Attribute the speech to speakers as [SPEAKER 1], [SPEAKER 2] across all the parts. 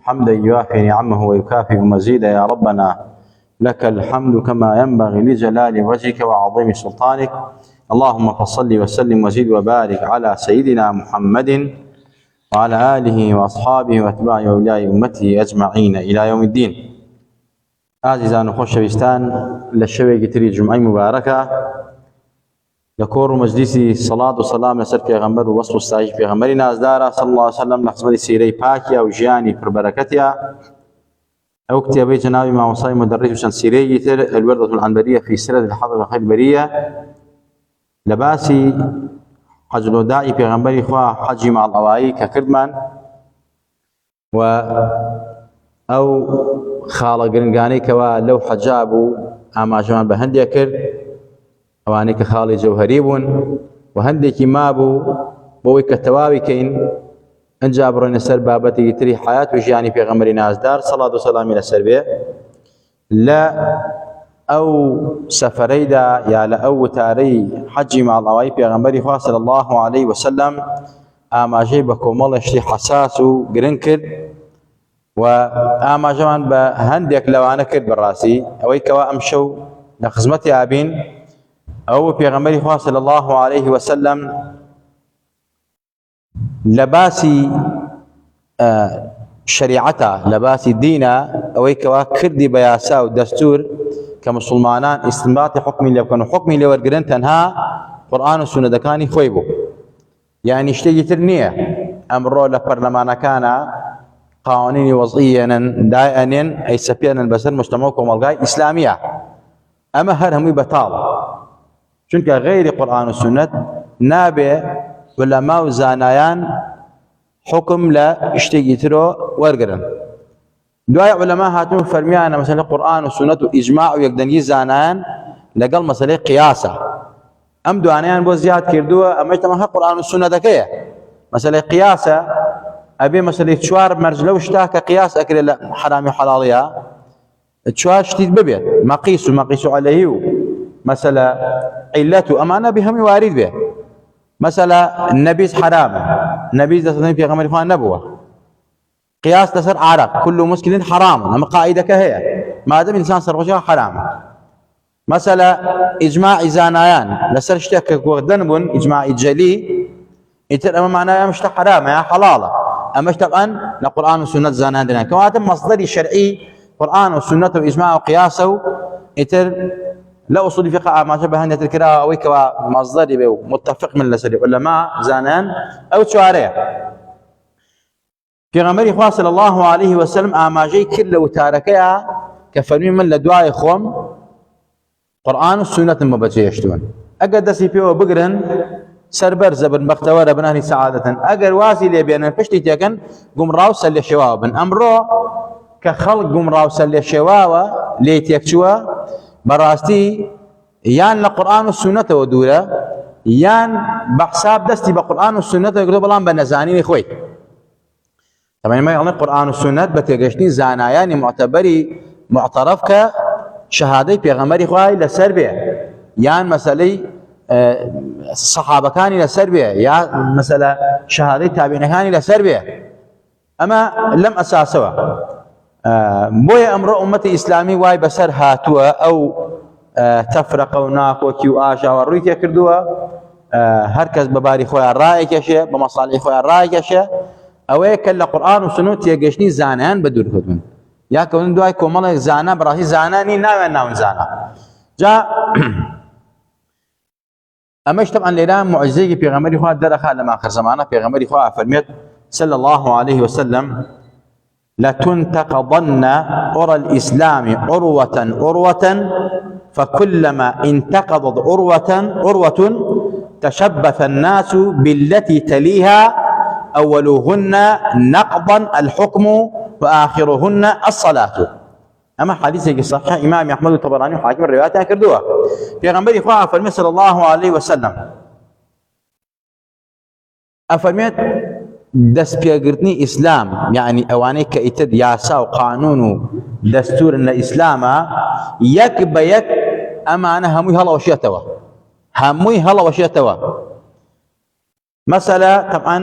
[SPEAKER 1] حمدا يوافي نعمه ويكافئ مزيدا. يا ربنا لك الحمد كما ينبغي لجلال وجهك وعظيم سلطانك. اللهم فصل وسلم وزد وبارك على سيدنا محمد وعلى آله وأصحابه وأتباعه وأولياء أمته أجمعين إلى يوم الدين. عزيزان خۆشەویستان، لە شەوێکی تری جمعەی مبارەکە لە کۆڕ و مەجلیسی سەڵات و سەلام لەسەر پێغەمبەر و وەسف و ستایش پێغەمبەری نازدارە صلی الله علیه وسلم لە خزمەتی سیرەی پاکیە و ژیانی پڕبەرەکەتیە. ئەو کتێبەی جەنابی مامۆستای مدەڕیس و چەند سیرەیەکی تر الوردة العنبریة في سیرة الحضرة الخیبریة لە باسی حەج الوداعی پێغەمبەری خوا حەجی ماڵئەوایی کە کردمان و ئەو خاڵە گرنگانەی کەوا لەو حەجا بوو ئاماژەمان بە هەندێک کرد، ئەوانەی کە خاڵی جەوهەری بوون و هەندێکی مابوو بۆەوەی کە تەواوی کەین. ئەنجا بڕۆینە سەر بابەتێکی تری حیات و ژیانی پێغەمبەری نازدار سەڵات و سەلامی لەسەر بێ. لە ئەو سەفەرەیدا یا لە ئەو وتارەی حەجی ماڵئەوایی پێغەمبەری خوا صلی الله علیه وسلم ئاماژەی بە کۆمەڵێکی حەساس و گرنگ کرد و ئاماژەمان بە هەندێک لەوانە کرد. بەڕاستی ئەوەی کەوا ئەم شەو لە خزمەتی ئابین ئەو پێغەمبەری خوا صلی الله علیه وسلم لە باسی شریعەتە، لە باسی دینە، ئەوەی کەوا کردی بە یاسا و دەستور کە مسلمانان ئیستنباطی حکمی لێ بکەن و حکمی لێ وەرگرن تەنها قورئان و سونەتەکانی خۆی بوو، یعنی شتێکی تر نییە. ئەمڕۆ لە پەرلەمانەکانە قوانینی وەضعیەنن دایئەنێن ئەیسەپێنن بەسەر مجتەمە و کۆمەڵگای ئیسلامیە. ئەمە هەر هەمووی بەتاڵە، چونکە غەیری قورئان و سونەت نابێ ولەما و زانایان حکم لە شتێکی ترۆ وەرگرن. دوای عولەما هاتون فەرمیانە مەسەلەی قورئان و سونەت و ئیجماع و یەکدەنگی زانایان لەگەڵ مەسەلەی قیاسە. ئەم دوانیان بۆ زیاد کردووە، ئەمەش تەمەها قورئان و سونەتەکەیە. مەسەلەی قیاسە ئەبێ مەسەلەی چوار مەرج لەو شتا کە قیاس ئەکرێت لە حرامی و حەڵاڵیە چوار شتیت ببێت، مەقیس و مەقیس عەلەیهی و مەسەلە عیلەت و ئەمانە بێ هەمووی وارد بێ. مەسەلە نەبیز حرامە، نەبیز دەستەی پێغەمبەری خوا نەبووە. قياس لەسەر عرق، كل مسكن حرام، ئەمە قاعیدەکە هەیە، مادەم ئینسان سەرخۆشیە حرامە. مەسەلە ئیجماعی زانایان لەسەر شتێک کە گۆڕدەن بوون، ئیجماعی جەلی، ئیتر ئەمە معنای ئەم شتە حرامە یا حەڵاڵە. ئەمەش تەبعەن لە قورئان و سونەت زانایان دێنن، کەواتە مەصدەری شەرعی قورئان و سونەت و ئیجماع و قیاسە و ئیتر لە ئوسولی فقه ئاماژە بە هەندێک کراوە ئەوەی کەوا مەصدەری بێ و متفق من لەسەری عولەما زانایان ئەو چوارەیە. پێغەمبەری خوا صلی الله علیه وسلم ئاماژەی کرد لە وتارەکەیە کە فەرمی من لە دوای خۆم قورئان و سونەتم بەجێهێشتوون. ئەگەر دەستی پێوە بگرن سەربەرزە بن، بەختەوەرە بنانی سەعادەتن. ئەگەر واسی لێ بێنن پشتی تێکەن گومڕاو سەر لێ شێواوە بن. ئەمڕۆ کە خەڵک گومڕاو سەر لێ شێواوە لێ تێکچووە، بەڕاستی یان لە قورئان و سونەتەوە دوورە یان بە حساب دەستی بە قورئان و سونەتەوە گرتووە بەڵام بە نەزانینی خۆی. تەمەنیمای ئەڵێ قورئان و سونەت بە تێگەشتنی زانایانی معتەبەری معتەرەف کە شەهادەی پێغەمبەری خوای لەسەر بێ، یان مەسەلەی سەحابەکانی لەسەر بێ، یا مەسەلە شەهادەی تابعینەکانی لەسەر بێ. ئەمە لەم ئەساسەوە بۆیە ئەمڕۆ ئومەتی ئیسلامی وای بەسەر هاتووە ئەو تەفرەقە و ناکۆکی و ئاژاوە ڕووی تێ کردووە، هەر کەس بە باری خۆیان ڕایەکێشێ، بە مەساڵی خۆیان ڕایەکێشێ. ئەوەیە کە لە قورئان و سونەت تێگەشتنی زانایان بە دوورکەوتون، یا کەون دوای کۆمەڵێک زانا بەڕاستی زانانی ناوێن ناون زانا. جا ئەمەش تەبعەن لێرە موعجزەیەکی پێغەمبەری خوا دەرەخات لە آخر زەمانە. پێغەمبەری خوا فەرمێت صلی الله علیه وسلم لتنتقضن عرى الإسلام عروة عروة فكلما انتقضت عروة تشبث الناس بالتي تليها أولهن نقضا الحكم وآخرهن الصلاة. أما حديثك صحيح إمام أحمد الطبراني وحاكم الروايات كردوها. پیغمبر خدا فرمود صلى الله عليه وسلم أفرميت دەست پێگرتنی ئیسلام، یعنی ئەوانەی کە ئیتر یاسا و قانون و دەستورن لە ئیسلامە، یەک بە یەک ئەمانە هەمووی هەڵەوەشێتەوە، هەمووی هەڵەوەشێتەوە. مەسەلە طبعاً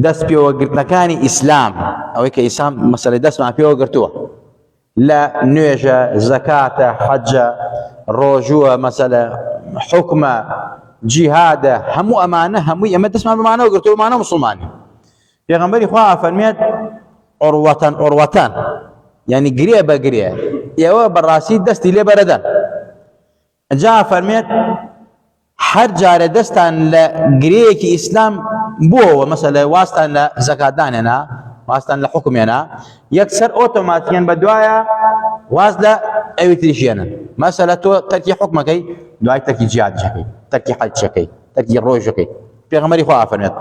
[SPEAKER 1] دەست پێوەگرتنەکانی ئیسلام ئەوەی کە ئیسلام مەسەلەی دەستمان پێوە گرتووە لە نوێژە، زەکاتە، حەجە، ڕۆژووە، مەسەلە حکمە، جیهادە، هەموو ئەمانە هەمووی ئەمە دەستمان بمانەوە گرتووە، بمانە موسڵمانی. پێغەمبەری خوا فەرمێت عوروەتان یعنی گرێ بە گرێ ئێوە بەڕاستی دەستی لێ بەرەدەن. جا فەرمێت هەر جارە دەستان لە گرەیەکی ئیسلام بووەوە، مەسەلە واستان لە زەکاتدان هێنا، واستان لە حکم هێنا، یەکسەر ئۆتۆماتیکەن بە دوایە واز لە ئەوی تریشێنن. مەسەلە تۆ تەرکی حکمەکەی، دوای تەرکی جیهادەکەی، تەرکی حەجەکەی، تەرکی ڕۆژەکەی. پێغەمبەری خوا فەرمێت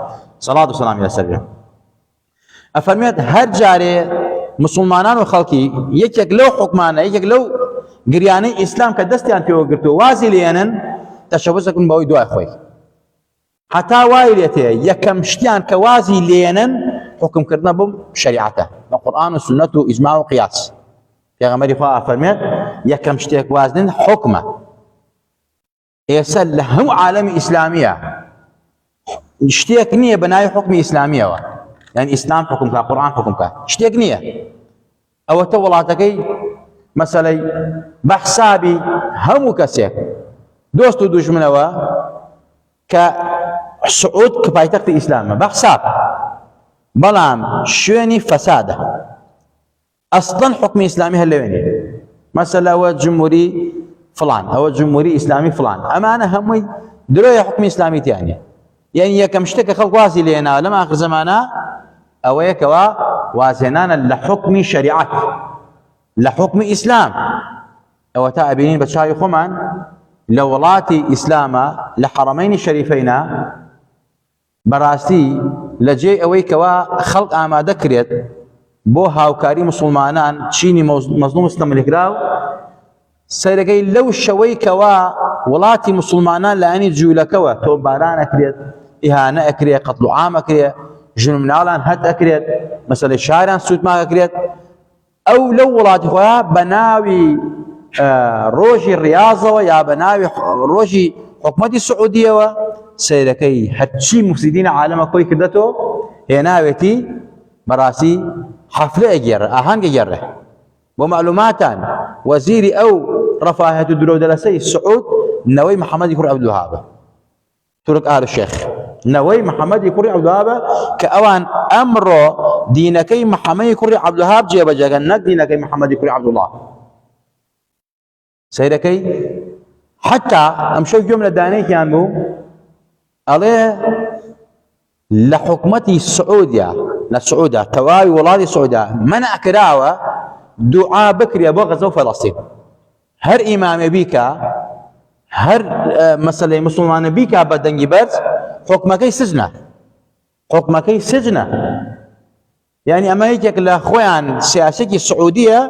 [SPEAKER 1] سەڵات و سەلامی لەسەر بێ، ئەفەرمێت هەر جارێ مسلمانان و خەڵکی یەکێک لەو حکمانە، یەکێک لەو گریانەی ئیسلام کە دەستیان پێوە گرتووە وازی لێنن، تەشەبوس دەکەن بەوەی دوای خۆی. حتا وای لێتێ یەکەم شتیان کە وازی لێنن حکمکردنە بم شریعەتە بە قورئان و سنەت و ئیجماع و قیاس. پێغەمبەری خوا فەرمێت یەکەم شتێک وازنن حکمە. ئێستا لە هەموو عالەمی ئیسلامیە شتێک نییە بە ناوی حکمی ئیسلامیەوە، یعنی ئیسلام حکمکە، قورئان حکمکە، شتێک نییە. ئەوەتە وڵاتەکەی مەسەلەی بە حسابی هەموو کەسێک دۆست و دوژمنەوە کە سعود کە پایتەختی ئیسلامە بە حساب، بەڵام شوێنی فەسادە. ئەسڵەن حکمی ئیسلامی هەر لەوێنێ، مەسەلە ئەوە جمهوری فڵان، ئەوە جمهوری ئیسلامی فڵان، ئەمانە هەمووی درۆیە حکمی ئیسلامی تیانێ. یعنی یەکەم شتێک کە خەڵک وازی لێناوە لەم ئاخر زەمانە ئەوەیە کەوا وازهێنانە لە حکمی شەریعەت، لە حکمی ئیسلام. ئەوە تا ئەبینین بە چاوی خۆمان لە وڵاتی ئیسلامە، لە حەرەمەینی شەریفەینە، بەڕاستی لە جێ ئەوەی کەوا خەڵک ئامادە کرێت بۆ هاوکاری مسلمانان چینی مەزلوم ستەملێکراو، سەرەکەی لەو شەوەی کەوا وڵاتی مسلمانان لە ئەنی جوولەکەوە تۆپباران ئەکرێت، ئیهانە ئەکرێت، قەتڵ و عام ئەکرێت، ژن و مناڵان هەت ئەکرێت، مەسەلەی شاریان سوودماک ئەکرێت. ئەو لەو وڵاتی خۆیان بە ناوی ڕۆژی ڕیاضەوە یا بە ناوی ڕۆژی حکومەتی سعودیەوە سەیرەکەی هەرچی مفسیدینە عالەمە کۆی کردەتەوە هێناوێتی بەڕاستی حەفلە ئەگێڕێ، ئاهەنگ ئەگێڕێ. بۆ معلوماتان وەزیری ئەو ڕەفاهەت و درۆدەلەسەی سعود نەوەی محەممەدی کوڕی عەبدولوهابە، تورک ئال شێخ، نەوەی محەممەدی کوڕی عەبدولوهابە کە ئەوان ئەمڕۆ دینەکەی محەممەدی کوڕی عەبدولوهاب جێبەجێکەن، نەک دینەکەی محەممەدی کوڕی عەبدوڵڵاه. سەیرەکەی حتا ئەمشەو گوێم لە دانەیەکیان بوو ئەڵێ لە حکومەتی سعودیا، لە سعودا تەواوی وڵاتی سعودا مەنع کراوە دوعا بکرێ بۆ غەزە و فەڵەستین. هەر ئیمامێ بیکە، هەر مەسەلەی مسلمانە بیکە بە دەنگی بەرز، حکمەکەی سجنە، حکمەکەی سجنە. یعنی ئەمە یەکێک لە خۆیان سیاسەتی سعودیە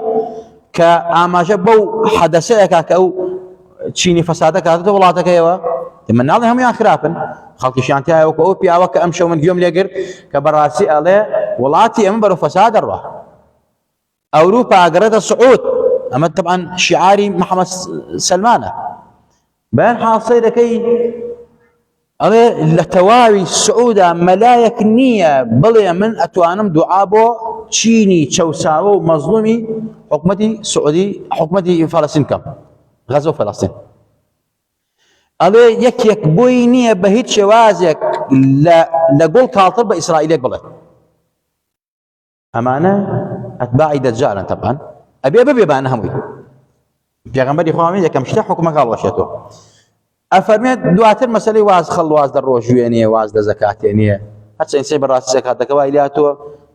[SPEAKER 1] کە ئاماژە بەو حەدەسەیەکە کە ئەو چینی فەسادە کاتێتە وڵاتەکەیەوە. مناڵی هەمویان خراپن، خەڵکیشیان تایەوە کە ئەو پیاوە کە ئەمشەو من گوێم لێگرت کە بەڕاستی ئەڵێ وڵاتی ئەمە بەرەو فەساد دەڕوا، ئەوروپا ئەگەڕێتە سعود. ئەمە طبعا شیعاری محەممەد سەلمانە. بەیان حاڵ سەیرەکەی ئەڵێ لە تەواوی سعودا مەلایەک نییە بڵێ من ئەتوانم دوعا بۆ چینی چەوساوە و مەزلومی حکومەتی سعودی، حکومەتی فەڵەستین بکەم، غەزە و فەڵەستین. ئەڵێ یەکێک بۆی نییە بە هیچ شێوازێک لە گۆڵ کاڵتر بە ئیسرائیلێک بڵێ. ئەمانە ئەتباعی دەجالن طبعا، ئەبێ ببێبانە هەمووی. پێغەمبەری خوا یەکەم شتە حکومەکە هەڵوەشێتەوە. ئەفەرمێت دواتر مەسەلەی واز خەڵ واز دە ڕۆژوێنێ، واز دە زەکاتێنیە، هەرچەند ئینسەی بەڕاستی زەکاتەکە وای لاتوە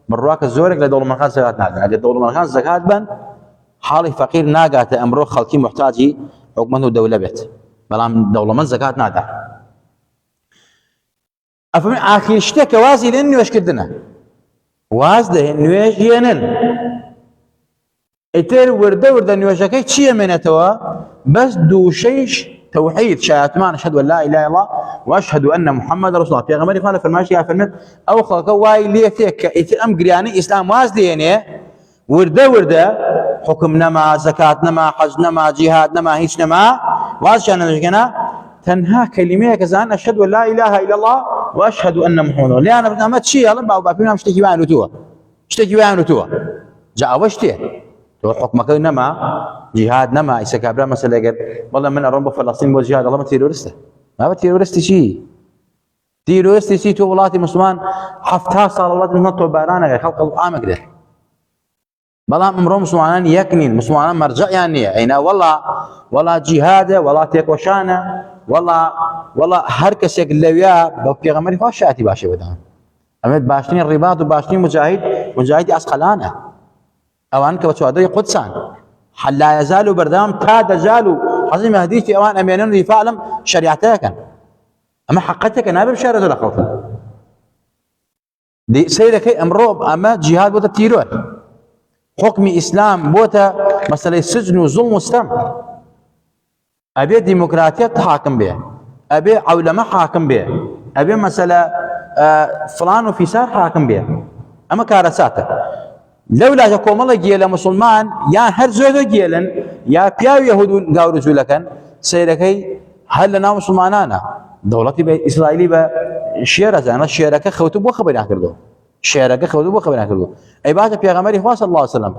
[SPEAKER 1] بڕواکە زۆرێک لە دەوڵەمەندەکان زەکات ناگەن. ئەگەر دەوڵەمەندەکان زەکات بن حاڵی فەقیر ناگاتە ئەمڕۆ خەڵکی محتاجی حکومەت و دەولە بێت، بەڵام دەوڵەمەند زەکات نادا. ئەفەرمێت ئاخر شتێک کە وازی لێن نوێژکردنە، واز دەهێن نوێژ هێنن. ئیتر وردە وردە نوێژەکەی چی ئەمێنێتەوە؟ بەس دووشەیش توحيد شهادتمان أشهد أن لا إله إلا الله وأشهد أن محمد رسول الله. پیغمبر خدا فرمایش یا فرمت أو خلق واي ليتك إتم قرياني إسلام واز لينه ورده حكم نما زكاة نما حج نما جهاد نما هيش نما واز شان نجنا تنها كلمة كزان أشهد أن لا إله إلا الله وأشهد أن محمد. لأن أنا شيء الله بعو بعبينا مش تكيبان لتوه شتێکی وایان وتووە جا ئەوە شتێ تۆ حکمەکە نەما جیهاد نەما ئیسە کابرا مەسەلەگەر بەڵێ من ئەڕۆم بە فەڵەستین بۆ جیهاد دەڵێمە تیرۆریستە ما بە تیرۆریستی چی تیرۆریستی چی تۆ وڵاتی مسلمان 70 ساڵ وڵاتی مسلمان تۆ بارانەکە خەڵق ئامەگرێت بەڵام ئەمڕۆ مسلمانان یەک نین مسلمانان مەرجەعیان نییە ئەینا وەڵا جیهادە وەڵا تێکۆشانە وەڵا هەر کەسێک لەویا بە پێغەمبەری خوا شایەتی باشێ بدەن ئەمێت باشترین ڕیبات و باشترین مجاهیدی ئەسقەلانە ئەوان کە بە چوادەی قودسان لا يزال بەردەوام تا دەجال و حەزی مەهدیتی ئەوان ئەمێنن ریفاع لەم شەریعەتەکەن ئەمە حەقەتێکە نابێ بشارەتۆ لە خەڵکە سەیرەکەی ئەمڕۆ ئەمە جیهاد بۆتە تیرۆر حکمی ئیسلام بۆتە مەسەلەی سجن و زوڵم و ستەم ئەبێ دیموکراتیەت حاکم بێ ئەبێ عەولەمە حاکم بێ ئەبێ مەسەلە فڵان و فیسار حاکم بێ ئەمە کارەساتە لەولاکە کۆمەڵی گێلە مسلمان یان هەر زۆر گێلن یا پیاوی یەهود و گاور و جوولەکەن سەیرەکەی هەر لە ناو مسلمانانە دەوڵەتی بە ئیسرائیلی بە شێرە زانە شێرەکە خەوتو بۆ خەبەریان کردو شێرەکە خەوتو بۆ خەبەریان کردو ئەی باشە پێغەمبەری خوا صلی الله علیه وسلم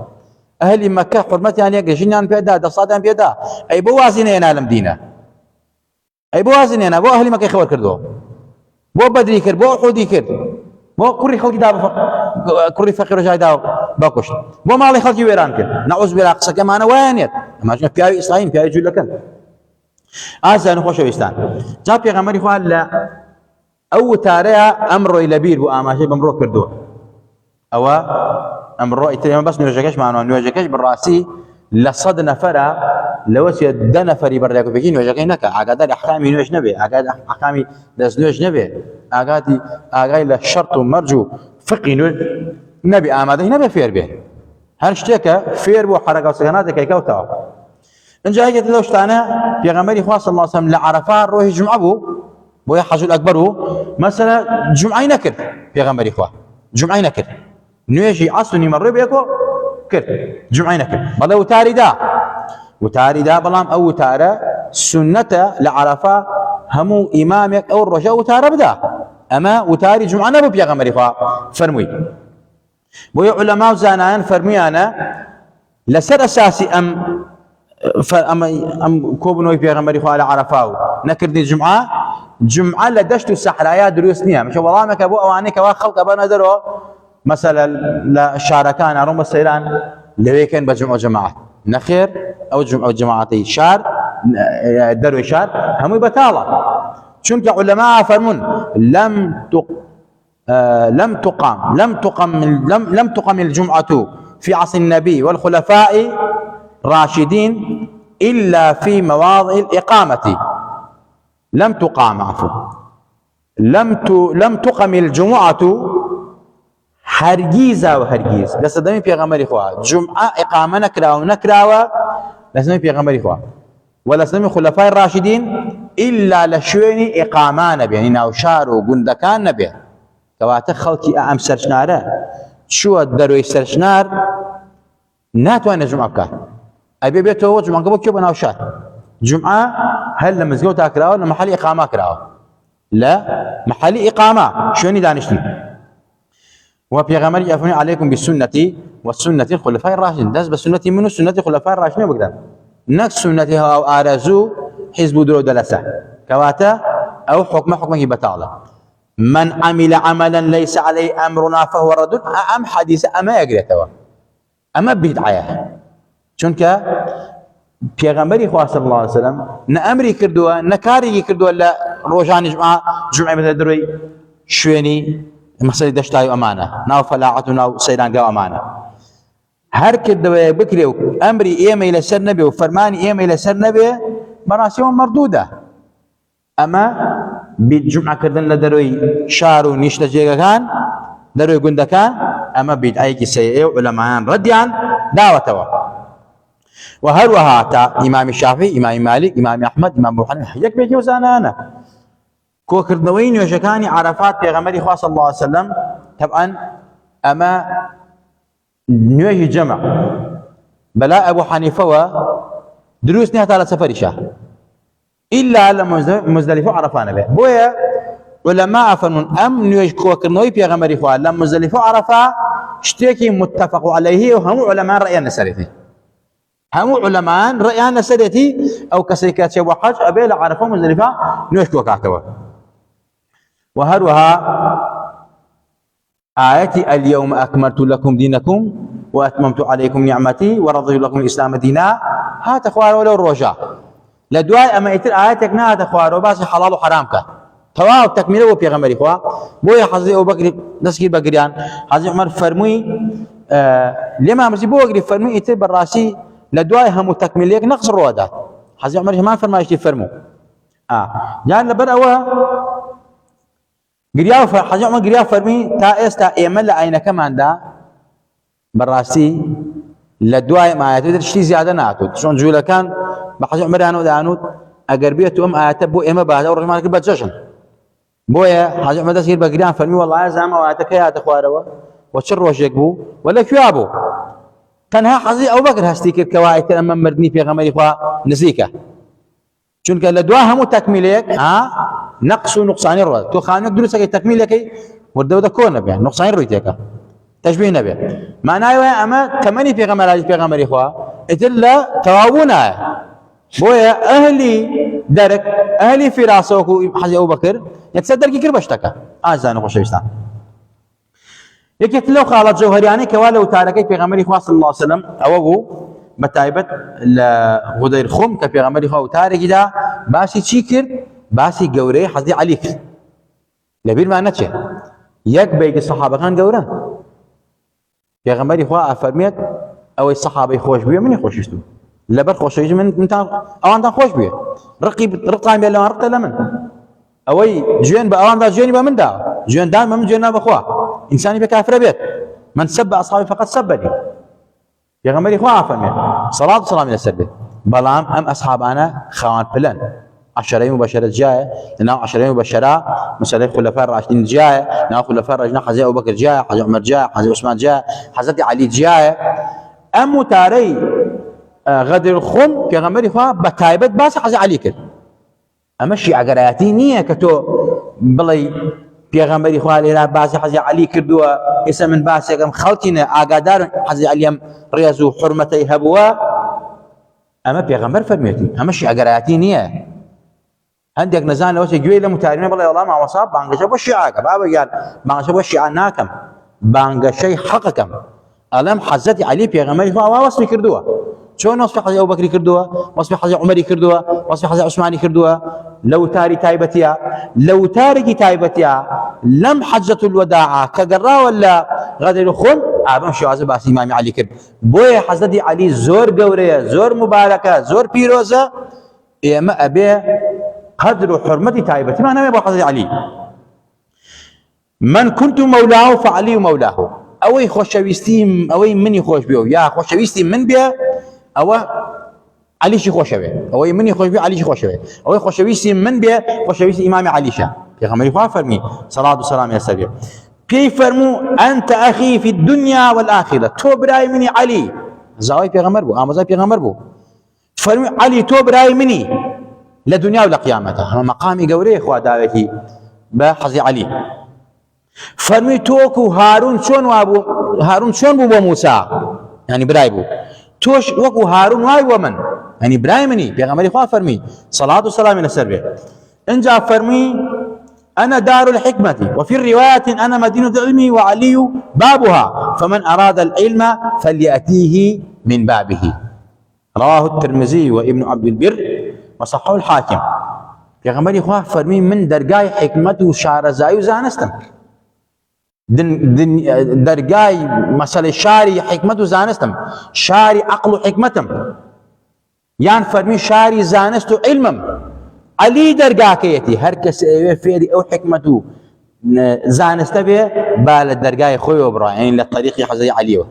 [SPEAKER 1] ئەهلی مەکە حورمەتیان یەکە ژینیان پێدا دەسەڵاتیان پێدا ئەی بۆ وازی نەهێنا لەم دینە ئەی بۆ وازی نەهێنا بۆ ئەهلی مەکەی خەبەر کردو بۆ بەدری کرد بۆ ئوحودی کرد بۆ کوڕی خەڵکی دا کوڕی فەقیر و جایدا بەکوشت بۆ ماڵی خەڵکی وێران کرد نەعوذ بالله قسەکەمانە وایە نێت ئەماش پیاوی ئیسرائیل پیاوی جوولەکەن ئازان خۆشەویستان جا پێغەمبەری خوا لە ئەو وتارەیە ئەمڕۆی لەبیر بوو ئاماژەی بەمڕۆ کردووە ئەوە ئەمڕۆ ئیتر بەس نوێژەکەشمانەوە نوێژەکەش بڕاستی لە 100 نەفەرە لەوە 10 نەفەری بەردەکۆپێکی نوێژەکەی نەکە ئاگاداری ئەحکامی نوێژ نەبێ ئاگاداری ئەحکامی دەست نوێژ نەبێ ئاگای لە شەرت و مەرج و فقی نوێژ نەبێ ئامادەی نەبێ فێر بێ هەر شتێکە فێر بۆ حەرەکە و سەکناتێکی کەوتەوە اینجا یەکێک لەو شتانە پێغەمبەری خوا صلی الله علیه وسلم لە عەرەفە ڕۆژی جومعە بوو بۆیە حەجول ئەکبەر بوو مەسەلە جومعەی نەکرد پێغەمبەری خوا جومعەی نەکرد نوێژی عەسر و نیمەڕۆی بەیەکەوە کرد جومعەی نەکرد بەڵێ وتاری دا بەڵام ئەو وتارە سنەتە لە عەرەفە هەموو ئیمامێک ئەو ڕۆژە وتارە بدا ئەمە وتاری جومعە نەبوو پێغەمبەری خوا فەرمووی بۆیە عولەما و زانایان فەرموویانە لەسەر ئەساسی ئەم کۆبوونەوەی پێغەمبەری خوا لە عەرەفە و نەکردی جومعە لە دەشت و سەحرایە دروست نییە مەشە وەڵامێکە بۆ ئەوانەی کەوا خەڵکە بەنە دەرەوە مەسەلە لە شارەکان ئەڕۆم بە سەیران لەوێکەن بە جومعە و جەماعەت نەخێر ئەو جومعە و جەماعەتەی شار دەروی شار هەمووی بەتاڵە چونکە عولەما فەرمون لم تقم الجمعة في عصر النبي والخلفاء راشدين إلا في مواضع الإقامة لم تقم الجمعة هەرگیزا و هەرگیز لە سەردەمی پێغەمبەری خوا جومعە ئیقامە نەکراوە لە سەردەمی پێغەمبەری خوا و لە سەردەمی خولەفای ڕاشدین ئیلا لە شوێنی ئیقاما نەبێ ناو شار و گوندەکان نەبێ کەواتە خەڵکی ئەم سەرچنارە چووە دەروی سەرچنار ناتوانێت جومعە بکات ئەبێ بێتەوە جومعەکە بۆ کێ بە ناو شار جومعە هەر لە مزگەوتا کراوە لە مەحەلی ئیقاما کراوە لە مەحەلی ئیقاما شوێنی دانیشتن وبيغمر يفني عليكم بسنتي والسنة الخلفاء الراشدين داس بسنتي من سنة الخلفاء الراشدين بقدر نفس سنتها أو آرزو حزب درو دلسة كواتا أو حكمه بتعالى من عمل عملا ليس عليه أمرنا فهو رد أم حديث أما يقرأ أما بدعية چونك پیغمبری خدا صلی الله علیه وسلم نه امری کردووە نه کاری کردووە لە ڕۆژانی جومعە بەدە دروی شوێنی مەسەلەی دەشتای و ئەمانە ناو فەلاعەت و ناو سەیرانگا و ئەمانە هەر کردەوەیە بکرێ و ئەمری ئێمەی لەسەر نەبێ و فەرمانی ئێمەی لەسەر نەبێ بەڕاستیەوە مەردوودە ئەمە جومعەکردن لە دەروی شار و نیشتە جێگەکان دەروی گوندەکان ئەمە بیدعەیەکی سەیئە و عولەمایان ڕەدیان داوەتەوە وهروها تا إمام الشافعي إمام مالك إمام أحمد إمام أبو حنيفة يك بيجي وزانانا كو كردنوين وجكاني عرفات بيغمري خاص الله عليه وسلم طبعا أما نويه جمع بلا أبو حنيفة دروس نهاية على سفر شهر إلا لما مزدلفة عرفانا به بويا علماء فرمون أم نويه كو كردنوي بيغمري خاص لما مزدلفة عرفا شتيكي متفق عليه وهم علماء رأيان سريتي هم علماء رأيان سريتي أو كسيكات شبه حج أبي عرفوا مزدلفة نوش وكاكوا وهروها آياتي اليوم أكملت لكم دينكم وأتممت عليكم نعمتي ورضيت لكم الإسلام دينا هات أخوار ولو الرجاء لدواء أما يتر آياتك نهات أخوار وباس حلال وحرامك تواو تكمله وفي غمر إخوة بويا حزي أبو بكر نسكير بقريان حزي عمر فرمي لما مرسي بو بكر فرمي يتر بالراسي لدواء هم تكمليك نقص الروادات حزي عمر ما فرما يشتي فرمو يعني لبر أوا قرياو حزي عمر قرياو فرمي تا استا ايمل اين كمان دا براسي لدواء ما يتدر شتي زياده ناتو شلون جوله كان بحزي عمر انا ودانوت اقربيت ايات بو ايما بعد اور ما كبت جشن بويا حزي عمر تسير بقريان فرمي والله زعما واتك يا اخواروا وشر وشك بو ولا كيابو كان ها حزي ابو بكر هستيك الكوايت لما مردني في غمر اخوا نسيكه چونك لدواء هم تكميلك نقص ونقصان الرواد تو خانك دروسك تكميلك ودو كون بيان نقصان رويتك تشبيه نبي معناه اما كماني في غمر اخوا اتلا توابونا بويا اهلي درك اهلي في راسك حزي ابو بكر يتصدر كي كربشتك ازان خوشويستان يكت لو خالد جوهرياني كوالو تاركي في غمر اخوا صلى الله عليه وسلم او بتايبت لغدير خم كفي غمر اخوا تاركي دا باسي تشيكر باسي قوري حزي عليك لبير ما نتشي يك بيك الصحابه كان قورا يا غمر اخوا افرميت او الصحابه يخوش بيه من يخوش يستو لبر خوش يجي من انت او انت خوش بيه رقام بيه لو رقه لمن اوي جين باوان دا جين من دا جين دائما من جين باخوا انسان بكافر بيت من سب اصحابي فقد سبني يا غمر اخوا افرميت صلاه والسلام على السبب بلام ام اصحاب انا خوان بلن عشرين مباشرة جاية لنا عشرين مباشرة مثلا خلفاء الراشدين جاية لنا خلفاء الراشدين حزي أبو بكر جاية حزي عمر جاية حزي عثمان جاية حزي علي جاية أم تاري غدر الخم في غمر إخوة بتايبت باس حزي علي كر أمشي عقراتي نية كتو بلي في غمر إخوة لنا باس حزي علي كردوا اسم من باس كم خلتنا عقادار حزي عليهم رياض حرمتي هبوا أما في غمر فرميتي أمشي عقراتي نية عندك نزان لو تجوي لهم تاريخ بالله والله ما وصاب بانغ شبو الشيعة بابا قال بانغ شبو الشيعة ناكم بانغ شيء حقكم ألم حزتي علي بيغمري فوا وصفي كردوها شلون وصفي حزي أبو بكر كردوها وصفي حزي عمر كردوها وصفي حزي عثمان كردوها لو تاري تايبتيا لو تاري تايبتيا لم حجة الوداع كقرا ولا غادر الخل أبم شو عزب أسي إمام علي كرد بوي حزتي علي زور قورية زور مباركة زور بيروزة إما أبي قدر وحرمتي تايبتي ما انا ابو حزي علي من كنت مولاه فعلي مولاه اوي خوشويستي اوي مني خوش بيو يا خوشويستي من بيه او علي شي خوش بيه اوي مني خوش بيه علي شي خوش بيه اوي خوشويستي من بيه خوشويستي امام علي شا يا غمري فرمي صلاه والسلام يا سبي كيف فرمو انت اخي في الدنيا والاخره تو براي مني علي زاوي في غمر بو امازا في غمر بو فرمي علي تو براي مني لدنيا ولا قيامته مقامي قوري اخوة داوتي بحزي علي فرمي توكو هارون شون وابو هارون شون بو موسى يعني براي بو توش وكو هارون واي ومن يعني براي مني بيغمري اخوة فرمي صلاة والسلام على السربي انجا فرمي انا دار الحكمة وفي الرواية انا مدينة العلم وعلي بابها فمن اراد العلم فليأتيه من بابه رواه الترمذي وابن عبد البر وصححه الحاكم يا غمري اخوه فرمي من درجاي حكمته وشارزاي وزانستم درجاي مسألة شاري حكمته زانستم شاري عقل حكمتم يعني فرمي شاري زانستو علمم علي درجاكيتي هركس فيري او حكمته زانست به بال درجاي خوي وبرا يعني للطريق حزي عليه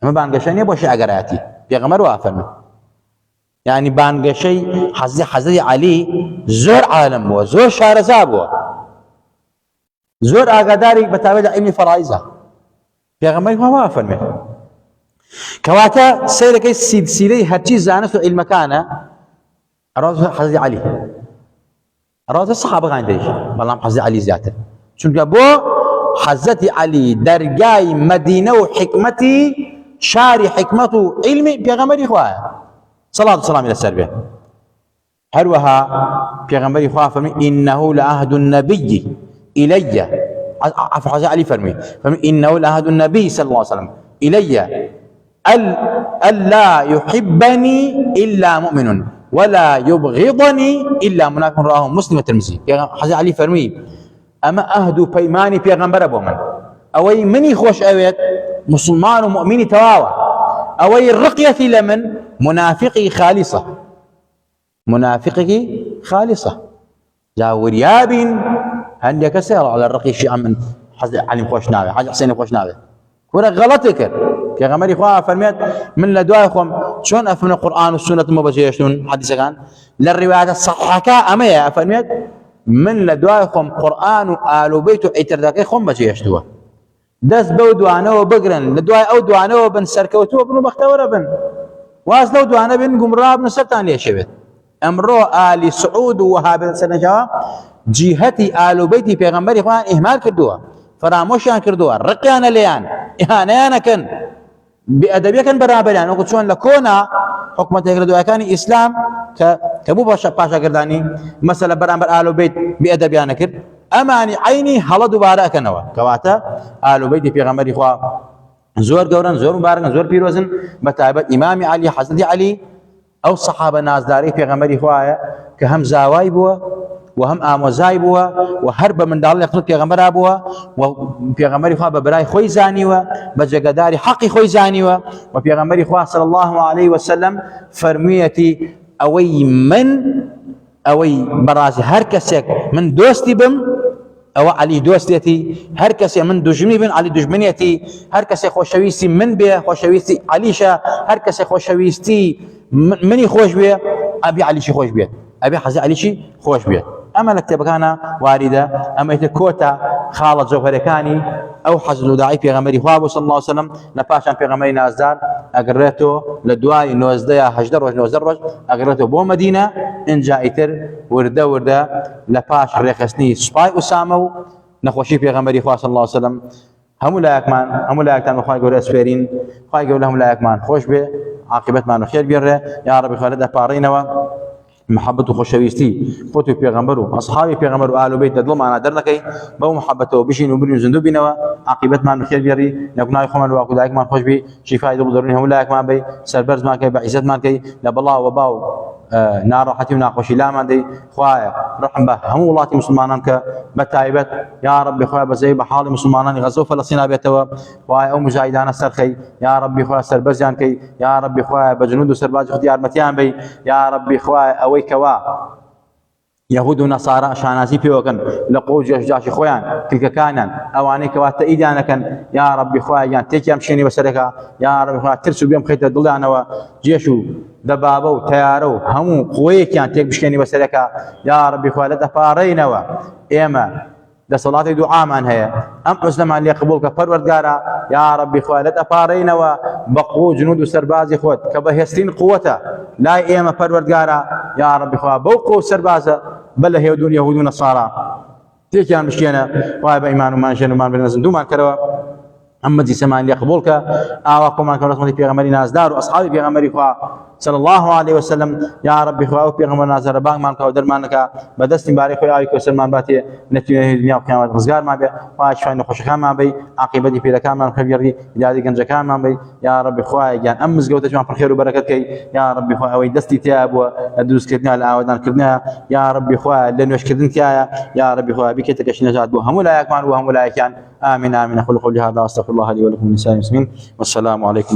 [SPEAKER 1] ما بانقشني ابو شعقراتي يا غمر وافرمي يعني بانقى شيء حزي علي زور عالم وزور شارزاب زور اقداري بتابع علمي فرائزه يا غمري ما وافرمي كواتا سيرك سلسله هرتي زانس المكان اراز حزي علي اراز الصحابه عندي والله حزي علي زياده شنو بو حزتي علي درجاي مدينة وحكمتي شاري حكمته علمي بيغمري خوايا صلاة والسلام إلى السربية هروها بيغمبري خواه فرمي إنه لعهد النبي إلي عفوا حزة علي فرمي إنه لعهد النبي صلى الله عليه وسلم إلي ألا يحبني إلا مؤمن ولا يبغضني إلا منافق راه مسلم الترمذي حزة علي فرمي أما أهدو بيماني بيغمبر أبو من أوي مني خوش أويت مسلمان ومؤمني تواوى أوي الرقية لمن منافقي خالصة منافقه خالصة جاور يابين عندك سير على الرقي شيء من حز علي خوش ناوي حاج حسين خوش ناوي كورا غلطك يا غمري خواه فرميت من لدوايكم شلون افهم القران والسنه ما بجي شلون حديث كان للروايات الصحيحه امية فرميت من لدوايكم قران وآل بيت ايترداكي خم بجي يشتوا دس بودو انا وبقرن لدواي او دوانا وبن سركوتو بن بختور بن واز لو دوانا بن قمراب نسرتان ليش بيت امرو آل سعود وهاب سنجا جهتي آل بيتي پیغمبر اخوان اهمال کردوها فراموشان کردوها رقیان لیان اهانیان کن بأدبیه کن برابریان وقت شون لکونا حکمت اگردوها کانی اسلام كبو باشا کردانی مثلا برابر آل بيت بأدبیان کرد اماني عيني هلا دوباره كنوا كواتا آل بيتي پیغمبر اخوان زور گورن زور مبارکن زور پیروزن بتابت امام علي حضرت علي او صحابه نازداري پیغمبري خوايا كهم زاواي بوا وهم اموزاي بوا وهرب من دال يقتل پیغمبر بوا وپیغمبري خوا ببراي خوي زاني و بجگداري حقي خوي زاني و وپیغمبري خوا صلى الله عليه وسلم فرميتي اوي براسي هر كسك من دوستي بم او علي دوستيتي هر كسي من دجمني بن علي دجمنيتي هر كسي خوشويستي من بيه خوشويستي عليشا هر كسي خوشويستي مني خوش بيه ابي علي شي خوش بيه ابي حزي علي شي خوش بيه اما لكتب كان وارده اما يتكوتا خالد زوفركاني او حزن داعي في غمري خواب صلى الله عليه وسلم نباشان في غمري نازدار اقريته لدواي نوزديا حجدر وج نوزدر اقريته بو مدينه ان جائتر ورده لباش ريخسني سباي اسامه نخوشي في غمري خواب صلى الله عليه وسلم هم لا يكمان خواهي قول اسفيرين خواهي قول لهم لا يكمان خوش به عاقبت ما خير بيره يا رب خالد ابارينوا محبته خوشويستي فوتو پیغمبرو اصحابي پیغمبرو آل بيت دلم انا درنكي بو محبته بشين وبرين زندو بينوا عاقبت ما خير بيري نكنا خمن واكو دايك ما خوش بي شفاء دل درني هم لا يكمان بي سربرز ما كي بعزت ما كي لبلا وباو نار حتي وناقوشي لا ما دي خوايا رحم به هم ولاتي مسلمانان كبتايبت يا رب خوايا بزي بحال مسلمانان غزو فلسطين بيتوا خوايا او مجاهدان سرخي يا رب خوايا سربزيان كي يا رب خوايا بجنود سرباز اختيار متيان بي يا رب خوايا اوي كوا يهود ونصارى شانازي بيوكن لقو جاش خويان تلك كانن اواني كوات ايدانا كان يا رب خوايا يعني تيجي امشيني بسرك يا رب خوايا ترسو بيوم خيت دلانا وجيشو دبابو تيارو همو قويك يعني تيك بشكيني بسرك يا رب خوايا لتفارينوا ايما ده صلاة دعاء من هي ام اسلم اللي قبولك پروردگارا يا رب خوايا لتفارينوا بقو جنود سربازي خود كبهستين قوته لا ايما پروردگارا يا رب خوايا بوقو سربازه بل يهودون يهودون نصارى تيك يعني مشكينا واي بايمان وما نشن وما بنزل دوما كروا اما دي سمان اللي قبولك اواكم ما كان رسمتي پیغمبري نازدار واصحابي پیغمبري خوا صلى الله عليه وسلم يا رب خوا پیغمبر نازر بانگ مان کا درمانك بدست باري خو اي کو سلمان باتي نتي دنيا قيامت رزگار ما بي واش فين خوش خان ما بي عاقبتي في لكان من خبيري دادي گنج كان ما بي يا رب خوا جان امز قوت جمع خير وبركتك يا رب خوا وي دستي تياب ودوس كدنا الاودان كدنا يا رب خوا لنوش كدنت يا رب خوا بك تكش نجات بو هم لا يكمان وهم لا كان امين امين اقول قولي هذا استغفر الله لي ولكم من سائر المسلمين والسلام عليكم.